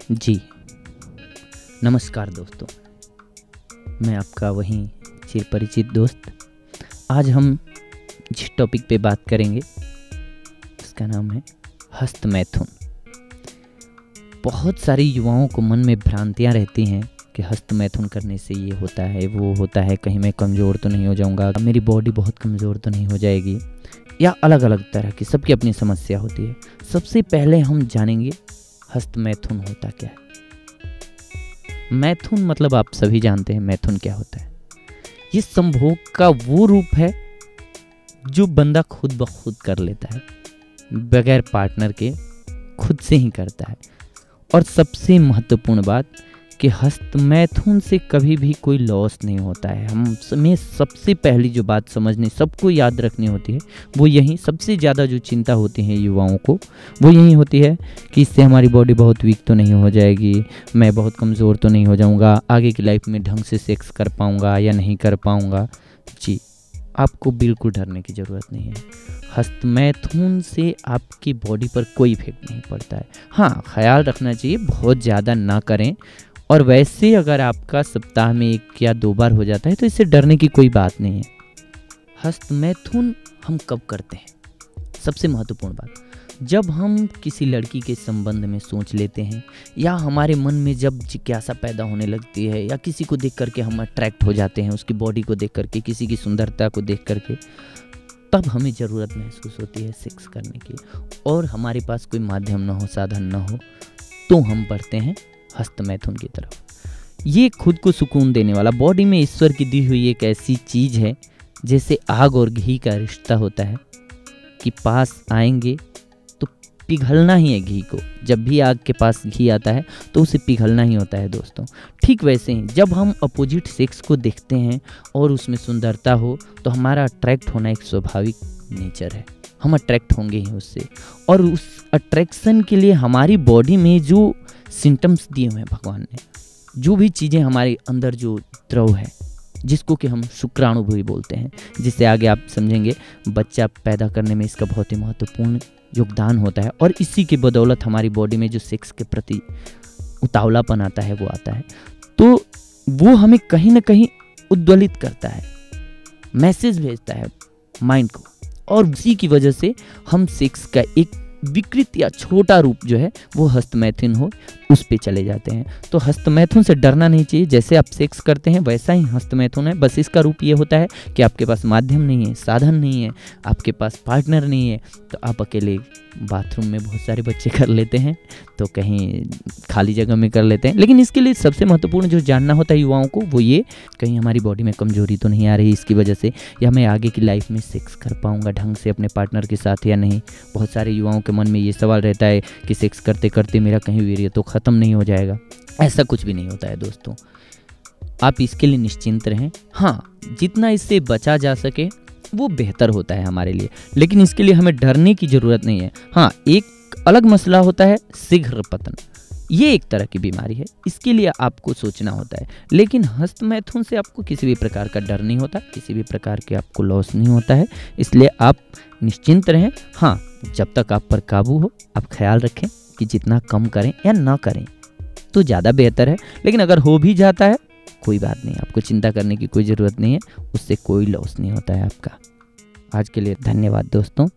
जी नमस्कार दोस्तों, मैं आपका वही चिरपरिचित दोस्त। आज हम जिस टॉपिक पे बात करेंगे उसका नाम है हस्तमैथुन। बहुत सारे युवाओं को मन में भ्रांतियाँ रहती हैं कि हस्तमैथुन करने से ये होता है वो होता है, कहीं मैं कमज़ोर तो नहीं हो जाऊंगा, मेरी बॉडी बहुत कमज़ोर तो नहीं हो जाएगी, या अलग अलग तरह की सबकी अपनी समस्या होती है। सबसे पहले हम जानेंगे हस्तमैथुन होता क्या है। मैथुन मतलब आप सभी जानते हैं मैथुन क्या होता है। ये संभोग का वो रूप है जो बंदा खुद ब खुद कर लेता है, बगैर पार्टनर के खुद से ही करता है। और सबसे महत्वपूर्ण बात कि हस्तमैथुन से कभी भी कोई लॉस नहीं होता है। हमें सबसे पहली जो बात समझनी, सबको याद रखनी होती है, वो यही सबसे ज़्यादा जो चिंता होती है युवाओं को, वो यही होती है कि इससे हमारी बॉडी बहुत वीक तो नहीं हो जाएगी, मैं बहुत कमज़ोर तो नहीं हो जाऊंगा, आगे की लाइफ में ढंग से सेक्स कर पाऊंगा या नहीं कर पाऊंगा। जी, आपको बिल्कुल डरने की ज़रूरत नहीं है। हस्तमैथुन से आपकी बॉडी पर कोई इफेक्ट नहीं पड़ता है। हाँ, ख्याल रखना चाहिए बहुत ज़्यादा ना करें। और वैसे अगर आपका सप्ताह में 1 या 2 बार हो जाता है तो इससे डरने की कोई बात नहीं है। हस्तमैथुन हम कब करते हैं? सबसे महत्वपूर्ण बात, जब हम किसी लड़की के संबंध में सोच लेते हैं, या हमारे मन में जब जिज्ञासा पैदा होने लगती है, या किसी को देख करके हम अट्रैक्ट हो जाते हैं, उसकी बॉडी को देख करके, किसी की सुंदरता को देख करके, तब हमें ज़रूरत महसूस होती है सेक्स करने की, और हमारे पास कोई माध्यम ना हो, साधन ना हो, तो हम बढ़ते हैं हस्तमैथुन की तरफ। ये खुद को सुकून देने वाला, बॉडी में ईश्वर की दी हुई एक ऐसी चीज़ है जैसे आग और घी का रिश्ता होता है कि पास आएंगे तो पिघलना ही है घी को। जब भी आग के पास घी आता है तो उसे पिघलना ही होता है दोस्तों। ठीक वैसे ही जब हम अपोजिट सेक्स को देखते हैं और उसमें सुंदरता हो तो हमारा अट्रैक्ट होना एक स्वाभाविक नेचर है, हम अट्रैक्ट होंगे ही उससे। और उस अट्रैक्शन के लिए हमारी बॉडी में जो सिम्टम्स दिए हुए हैं भगवान ने, जो भी चीज़ें हमारे अंदर जो द्रव है, जिसको कि हम शुक्राणु भी बोलते हैं, जिससे आगे आप समझेंगे बच्चा पैदा करने में इसका बहुत ही महत्वपूर्ण योगदान होता है, और इसी के बदौलत हमारी बॉडी में जो सेक्स के प्रति उतावलापन आता है वो आता है, तो वो हमें कहीं ना कहीं उद्वेलित करता है, मैसेज भेजता है माइंड को, और उसी की वजह से हम सेक्स का एक विकृत या छोटा रूप जो है वो हस्तमैथुन हो उस पे चले जाते हैं। तो हस्तमैथुन से डरना नहीं चाहिए। जैसे आप सेक्स करते हैं वैसा ही हस्तमैथुन है, बस इसका रूप ये होता है कि आपके पास माध्यम नहीं है, साधन नहीं है, आपके पास पार्टनर नहीं है, तो आप अकेले बाथरूम में, बहुत सारे बच्चे कर लेते हैं तो कहीं खाली जगह में कर लेते हैं। लेकिन इसके लिए सबसे महत्वपूर्ण जो जानना होता है युवाओं को वो ये, कहीं हमारी बॉडी में कमजोरी तो नहीं आ रही इसकी वजह से, या मैं आगे की लाइफ में सेक्स कर पाऊंगा ढंग से अपने पार्टनर के साथ या नहीं। बहुत सारे युवाओं के मन में ये सवाल रहता है कि सेक्स करते करते मेरा कहीं वीर्य तो ख़त्म नहीं हो जाएगा। ऐसा कुछ भी नहीं होता है दोस्तों, आप इसके लिए निश्चिंत रहें। हाँ, जितना इससे बचा जा सके वो बेहतर होता है हमारे लिए, लेकिन इसके लिए हमें डरने की ज़रूरत नहीं है। हाँ, एक अलग मसला होता है शीघ्र पतन, ये एक तरह की बीमारी है, इसके लिए आपको सोचना होता है। लेकिन हस्तमैथुन से आपको किसी भी प्रकार का डर नहीं होता, किसी भी प्रकार के आपको लॉस नहीं होता है, इसलिए आप निश्चिंत रहें। हाँ, जब तक आप पर काबू हो आप ख्याल रखें कि जितना कम करें या ना करें तो ज़्यादा बेहतर है। लेकिन अगर हो भी जाता है कोई बात नहीं, आपको चिंता करने की कोई ज़रूरत नहीं है, उससे कोई लॉस नहीं होता है आपका। आज के लिए धन्यवाद दोस्तों।